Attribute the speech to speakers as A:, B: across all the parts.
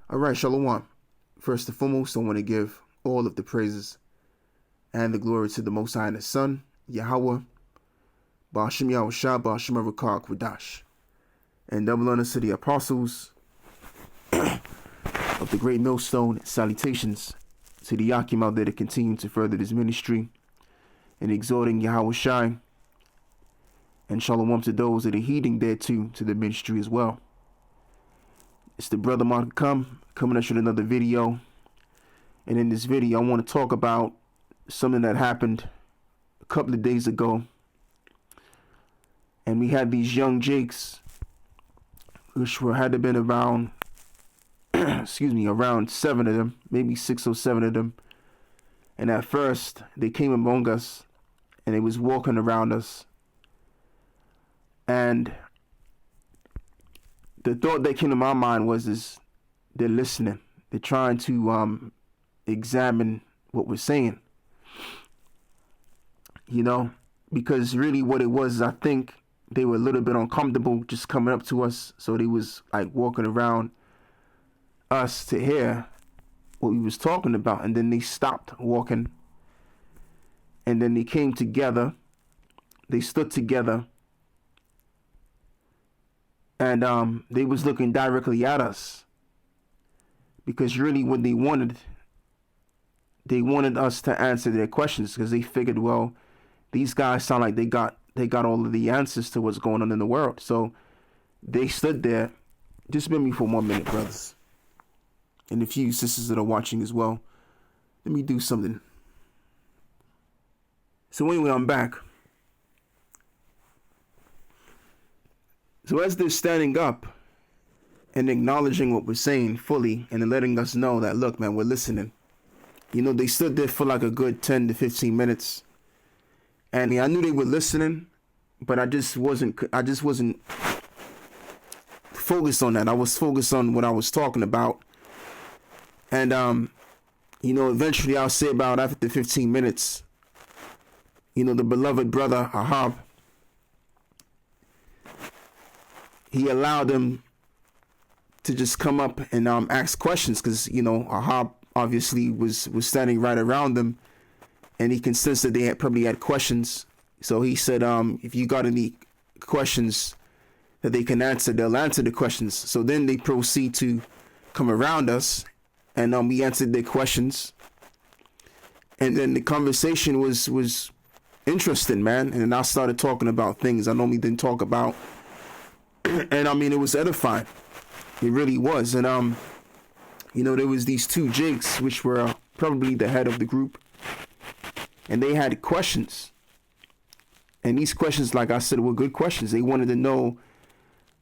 A: All right, Shalom. First and foremost, I want to give all of the praises and the glory to the Most High and His Son, Yahawah Bahasham Yahawashi Towards, and double honor to the apostles of the Greatmillstone. Salutations to the Yakim out there to continue to further this ministry and exhorting Yahawah, and Shalom to those that are heeding thereto to the ministry as well. It's the brother Mark coming at you with another video. And in this video, I want to talk about something that happened a couple of days ago. And we had these young Jakes, which had to been around, around 7 of them, maybe 6 or 7 of them. And at first, they came among us, and they was walking around us. And the thought that came to my mind is they're listening. They're trying to examine what we're saying. You know, because really what it was, I think they were a little bit uncomfortable just coming up to us. So they was like walking around us to hear what we was talking about. And then they stopped walking. And then they came together. They stood together. And they was looking directly at us, because really what they wanted us to answer their questions, because they figured, well, these guys sound like they got all of the answers to what's going on in the world. So they stood there. Just bear me for 1 minute, brothers, and a few sisters that are watching as well. Let me do something. So anyway, I'm back. So as they're standing up and acknowledging what we're saying fully and then letting us know that, look, man, we're listening. You know, they stood there for like a good 10 to 15 minutes. And I knew they were listening, but I just wasn't focused on that. I was focused on what I was talking about. And, you know, eventually I'll say about after 15 minutes, you know, the beloved brother, Ahab, he allowed them to just come up and ask questions, because, you know, Ahab obviously was standing right around them, and he can sense that they probably had questions. So he said, if you got any questions that they can answer, they'll answer the questions. So then they proceed to come around us, and we answered their questions. And then the conversation was interesting, man. And then I started talking about things I normally didn't talk about. And I mean, it was edifying. It really was. And, you know, there was these 2 Jakes, which were probably the head of the group. And they had questions. And these questions, like I said, were good questions. They wanted to know,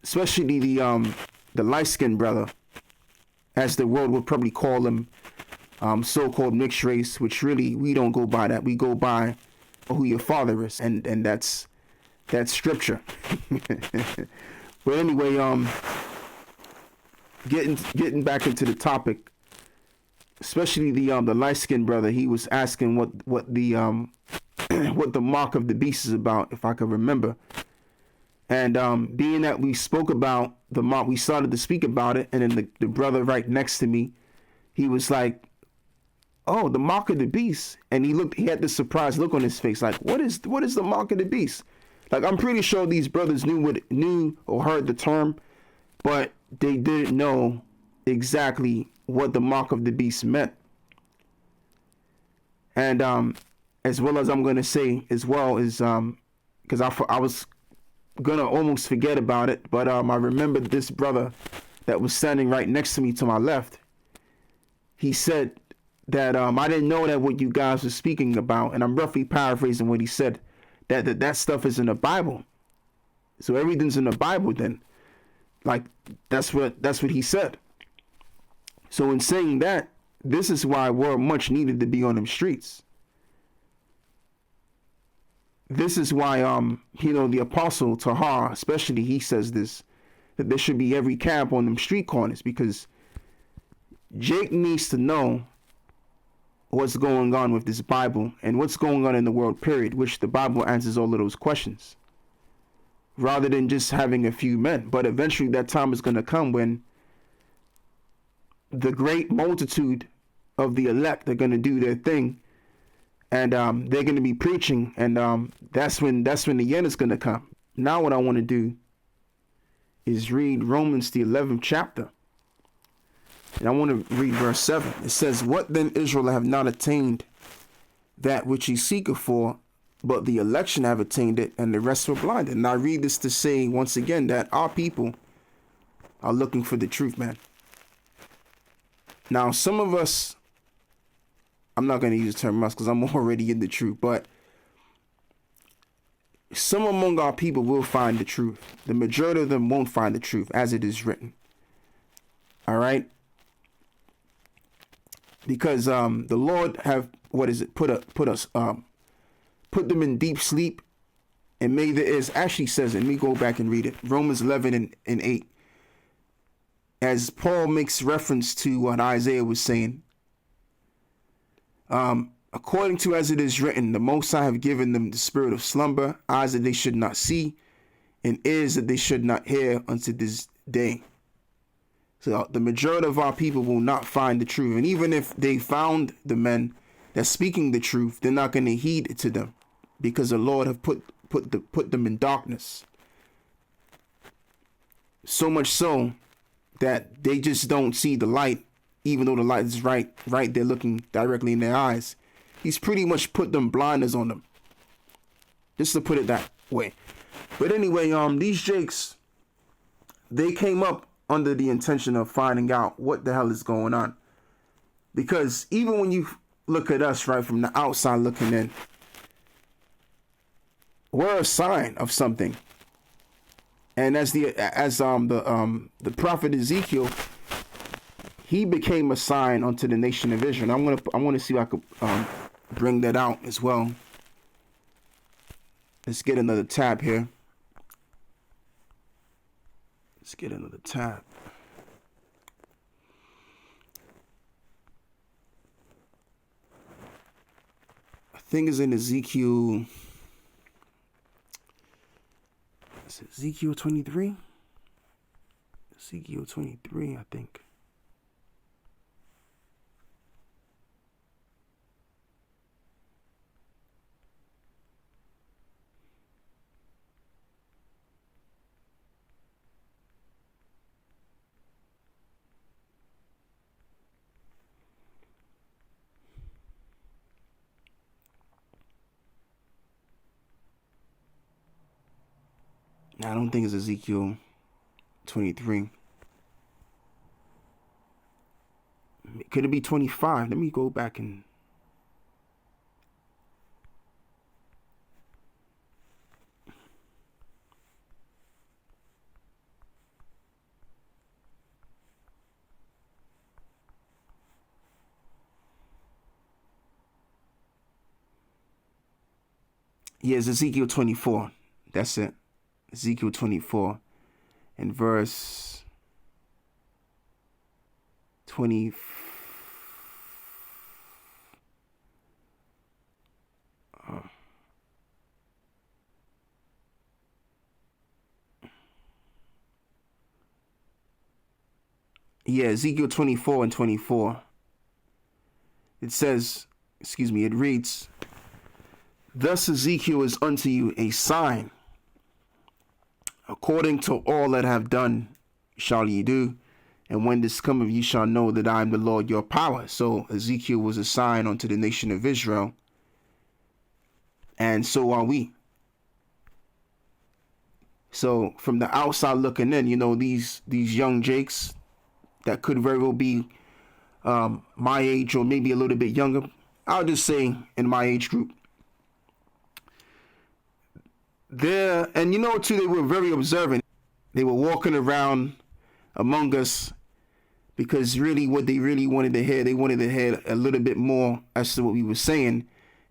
A: especially the light-skinned brother, as the world would probably call him, so-called mixed race, which really, we don't go by that. We go by who your father is. And that's scripture. But anyway, getting back into the topic, especially the light-skinned brother, he was asking what the what the mark of the beast is about, if I can remember. And being that we spoke about the mark, we started to speak about it, and then the brother right next to me, he was like, "Oh, the mark of the beast," and he had this surprised look on his face, like, what is the mark of the beast? Like, I'm pretty sure these brothers knew or heard the term, but they didn't know exactly what the mark of the beast meant. And as well as I'm going to say as well is, because I was going to almost forget about it, but I remembered this brother that was standing right next to me to my left. He said that I didn't know that what you guys were speaking about, and I'm roughly paraphrasing what he said, that stuff is in the Bible. So everything's in the Bible then. Like, that's what he said. So in saying that, this is why we're much needed to be on them streets. This is why you know, the apostle Tahar, especially, he says this, that there should be every camp on them street corners, because Jake needs to know what's going on with this Bible and what's going on in the world, period, which the Bible answers all of those questions, rather than just having a few men. But eventually that time is going to come when the great multitude of the elect are going to do their thing, and they're going to be preaching, and that's when the end is going to come. Now what I want to do is read Romans the 11th chapter, and I want to read verse 7. It says, "What then Israel have not attained that which he seeketh for, but the election have attained it, and the rest were blinded." And I read this to say once again that our people are looking for the truth, man. Now, some of us, I'm not going to use the term us because I'm already in the truth, but some among our people will find the truth. The majority of them won't find the truth, as it is written. All right? Because the Lord have, put them in deep sleep, and made the ears. Actually says it. Let me go back and read it. Romans 11 and 8. As Paul makes reference to what Isaiah was saying, according to as it is written, the Most High have given them the spirit of slumber, eyes that they should not see, and ears that they should not hear unto this day. So the majority of our people will not find the truth. And even if they found the men that's speaking the truth, they're not going to heed it to them, because the Lord have put them in darkness. So much so that they just don't see the light, even though the light is right there looking directly in their eyes. He's pretty much put them blinders on them, just to put it that way. But anyway, these jakes, they came up under the intention of finding out what the hell is going on. Because even when you look at us, right, from the outside looking in, we're a sign of something. And as the prophet Ezekiel, he became a sign unto the nation of Israel. And I want to see if I could bring that out as well. Let's get another tab here. Let's get another tab. I think it's in Ezekiel. Is it Ezekiel 23? Ezekiel 23, I think. I don't think it's Ezekiel 23. Could it be 25? Let me go back and... Yeah, it's Ezekiel 24. That's it. Ezekiel 24 and verse 20. Yeah, Ezekiel 24 and 24. It says, it reads, "Thus Ezekiel is unto you a sign. According to all that I have done shall ye do, and when this cometh ye shall know that I am the Lord your power." So Ezekiel was a sign unto the nation of Israel, and so are we. So from the outside looking in, these young jakes that could very well be my age or maybe a little bit younger, I'll just say in my age group, and too, they were very observant. They were walking around among us because really what they really wanted to hear, they wanted to hear a little bit more as to what we were saying,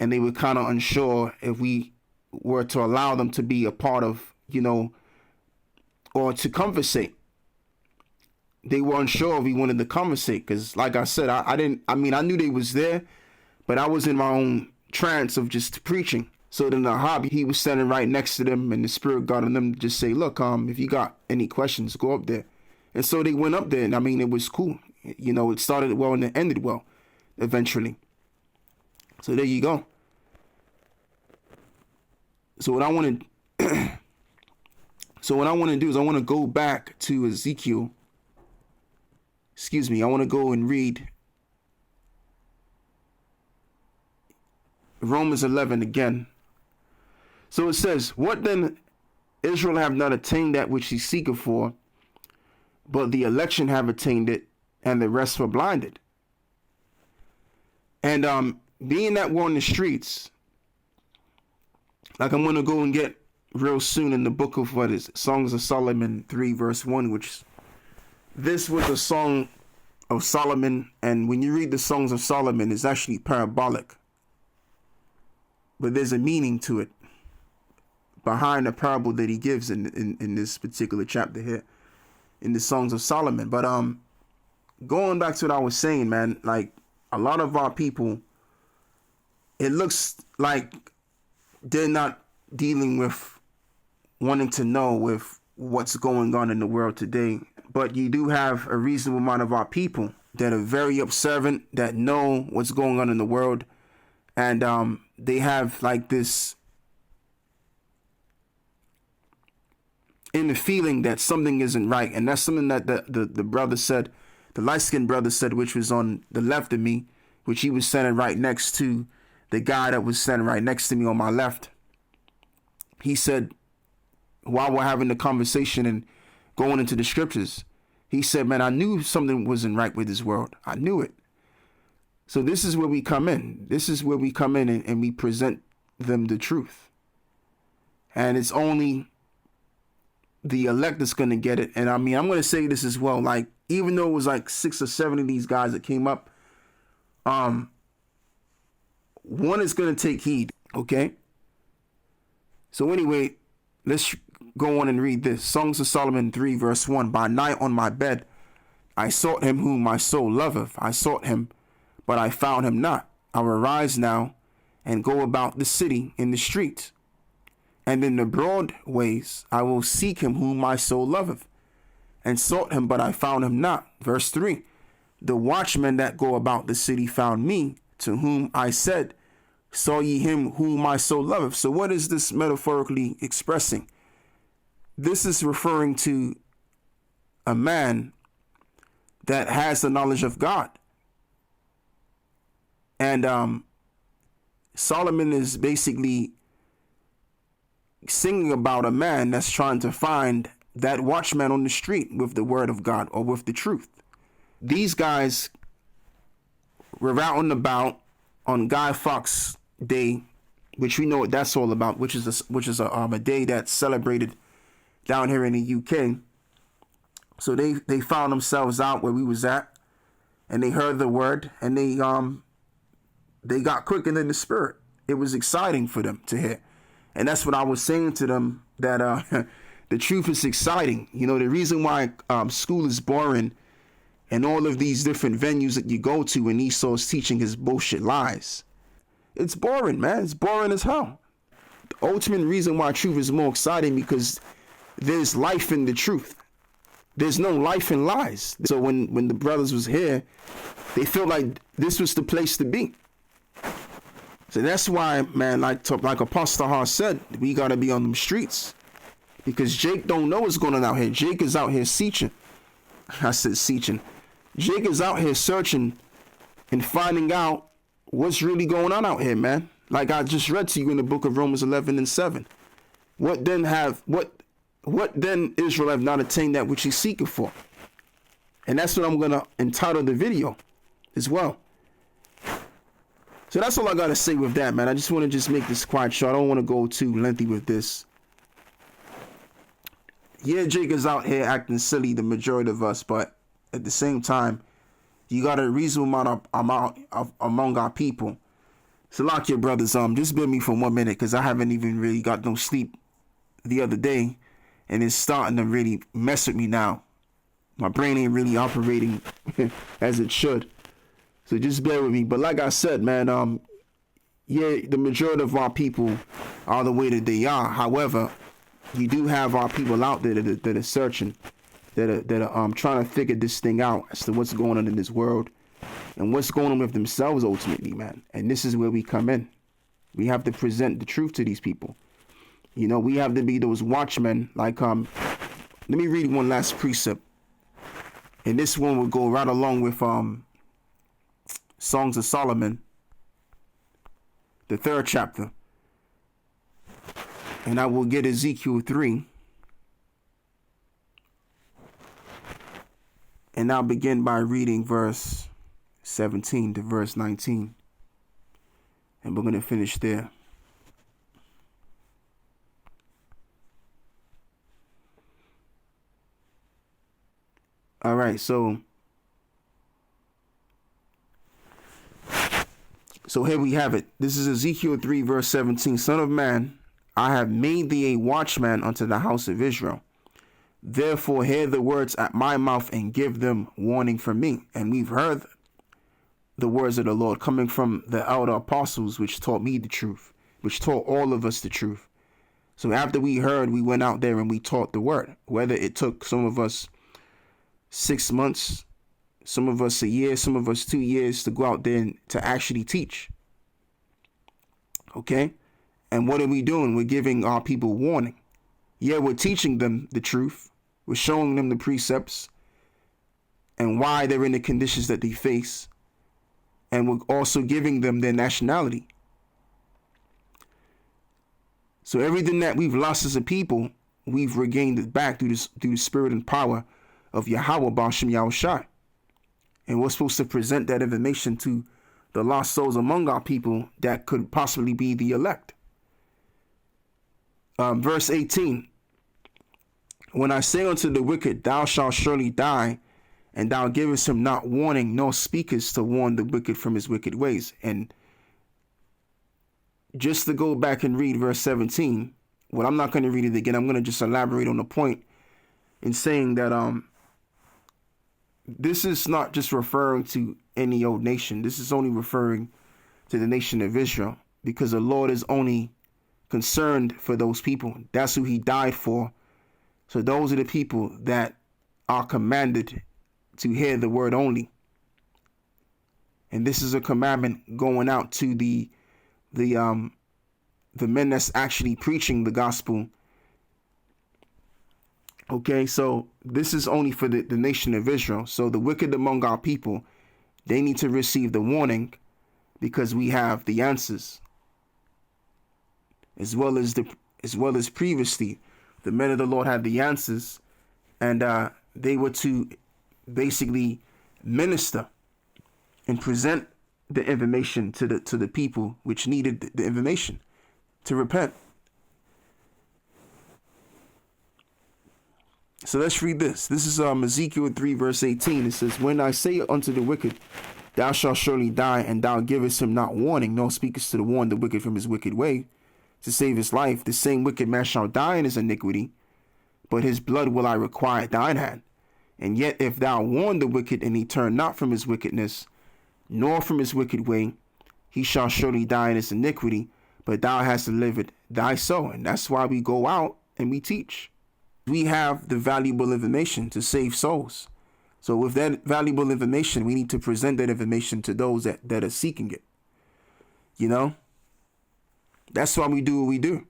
A: and they were kind of unsure if we were to allow them to be a part of, or to conversate. They were unsure if we wanted to conversate because, like I said, I knew they was there, but I was in my own trance of just preaching. So then the hobby, he was standing right next to them, and the Spirit got on them to just say, "Look, if you got any questions, go up there." And so they went up there, and it was cool. You know, it started well and it ended well eventually. So there you go. So what I want to do is I want to go back to Ezekiel. Excuse me. I want to go and read Romans 11 again. So it says, what then? Israel have not attained that which he seeketh for, but the election have attained it, and the rest were blinded. And being that we're on the streets, like I'm going to go and get real soon in the book of Songs of Solomon 3 verse 1, which this was a song of Solomon. And when you read the Songs of Solomon, it's actually parabolic, but there's a meaning to it behind the parable that he gives in this particular chapter here in the Songs of Solomon. But going back to what I was saying, man, like a lot of our people, it looks like they're not dealing with wanting to know with what's going on in the world today. But you do have a reasonable amount of our people that are very observant, that know what's going on in the world. And they have like this in the feeling that something isn't right. And that's something that the brother said, the light-skinned brother said, which was on the left of me, which he was standing right next to the guy that was standing right next to me on my left. He said, while we're having the conversation and going into the scriptures, he said, man, I knew something wasn't right with this world. I knew it. So this is where we come in. This is where we come in and we present them the truth. And it's only the elect that's going to get it. And I mean, I'm going to say this as well. Like, even though it was like 6 or 7 of these guys that came up, one is going to take heed. Okay. So anyway, let's go on and read this. Songs of Solomon 3 verse 1. By night on my bed, I sought him whom my soul loveth. I sought him, but I found him not. I will arise now and go about the city in the streets. And in the broad ways I will seek him whom my soul loveth, and sought him, but I found him not. Verse 3. The watchmen that go about the city found me, to whom I said, saw ye him whom my soul loveth. So what is this metaphorically expressing? This is referring to a man that has the knowledge of God. And Solomon is basically singing about a man that's trying to find that watchman on the street with the word of God or with the truth. These guys were out and about on Guy Fawkes Day, which we know what that's all about, which is a day that's celebrated down here in the UK. So they found themselves out where we was at, and they heard the word, and they got quickened in the spirit. It was exciting for them to hear. And that's what I was saying to them, that the truth is exciting. You know, the reason why school is boring and all of these different venues that you go to and Esau's teaching his bullshit lies. It's boring, man. It's boring as hell. The ultimate reason why truth is more exciting, because there's life in the truth. There's no life in lies. So when the brothers was here, they felt like this was the place to be. So that's why, man, like Apostle Har said, we got to be on them streets, because Jake don't know what's going on out here. Jake is out here searching. I said searching. Jake is out here searching and finding out what's really going on out here, man. Like I just read to you in the book of Romans 11 and 7. What then Israel have not attained that which he seeketh for? And that's what I'm going to entitle the video as well. So that's all I got to say with that, man. I just want to just make this quite short. I don't want to go too lengthy with this. Yeah, Jake is out here acting silly, the majority of us, but at the same time, you got a reasonable amount of among our people. So lock your brothers, just bear me for 1 minute, because I haven't even really got no sleep the other day, and it's starting to really mess with me now. My brain ain't really operating as it should. So just bear with me. But like I said, man, yeah, the majority of our people are the way that they are. However, you do have our people out there that are searching that are trying to figure this thing out as to what's going on in this world and what's going on with themselves ultimately, man. And this is where we come in. We have to present the truth to these people. You know, we have to be those watchmen. Like, let me read one last precept. And this one will go right along with Songs of Solomon, the 3rd chapter. And I will get Ezekiel 3. And I'll begin by reading verse 17 to verse 19. And we're going to finish there. All right, so here we have it. This is Ezekiel 3 verse 17. Son of man, I have made thee a watchman unto the house of Israel. Therefore hear the words at my mouth and give them warning from me. And we've heard the words of the Lord coming from the elder apostles, which taught me the truth, which taught all of us the truth. So after we heard, we went out there and we taught the word. Whether it took some of us 6 months, some of us a year, some of us 2 years to go out there and to actually teach. Okay? And what are we doing? We're giving our people warning. Yeah, we're teaching them the truth. We're showing them the precepts and why they're in the conditions that they face. And we're also giving them their nationality. So everything that we've lost as a people, we've regained it back through the spirit and power of Yahawah Bahasham Yahawashi. And we're supposed to present that information to the lost souls among our people that could possibly be the elect. Verse 18. When I say unto the wicked, thou shalt surely die, and thou givest him not warning, nor speakest to warn the wicked from his wicked ways. And just to go back and read verse 17, well, I'm not going to read it again. I'm going to just elaborate on the point in saying that this is not just referring to any old nation. This is only referring to the nation of Israel, because the Lord is only concerned for those people. That's who he died for. So those are the people that are commanded to hear the word only. And this is a commandment going out to the men that's actually preaching the gospel. Okay, so this is only for the nation of Israel. So the wicked among our people, they need to receive the warning, because we have the answers. As well as previously, the men of the Lord had the answers, and they were to basically minister and present the information to the people which needed the information to repent. So let's read this. This is Ezekiel 3 verse 18. It says, when I say unto the wicked, thou shalt surely die, and thou givest him not warning, nor speakest to warn the wicked from his wicked way, to save his life, the same wicked man shall die in his iniquity, but his blood will I require at thine hand. And yet if thou warn the wicked, and he turn not from his wickedness, nor from his wicked way, he shall surely die in his iniquity, but thou hast delivered thy soul. And that's why we go out and we teach. We have the valuable information to save souls. So with that valuable information, we need to present that information to those that are seeking it. You know? That's why we do what we do.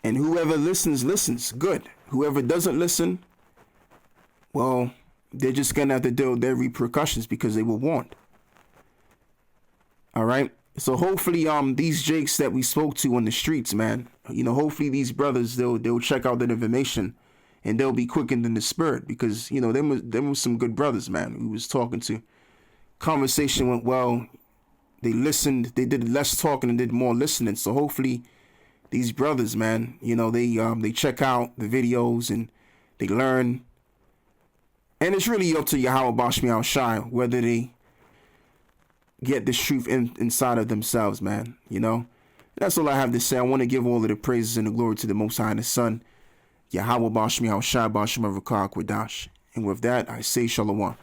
A: And whoever listens, listens. Good. Whoever doesn't listen, well, they're just going to have to deal with their repercussions, because they were warned. All right. So hopefully these jakes that we spoke to on the streets, man, you know, hopefully these brothers, they'll check out that information and they'll be quickened in the spirit, because, you know, them was some good brothers, man, we was talking to. Conversation went well. They listened. They did less talking and did more listening. So hopefully these brothers, man, you know, they check out the videos and they learn. And it's really up to Yahawah Bahasham Yahawashi whether they get this truth inside of themselves, man. You know, that's all I have to say. I want to give all of the praises and the glory to the Most High and the Son, Yahawah Bahasham Yahawashi, Bahasham Yahawashi. And with that, I say Shalom.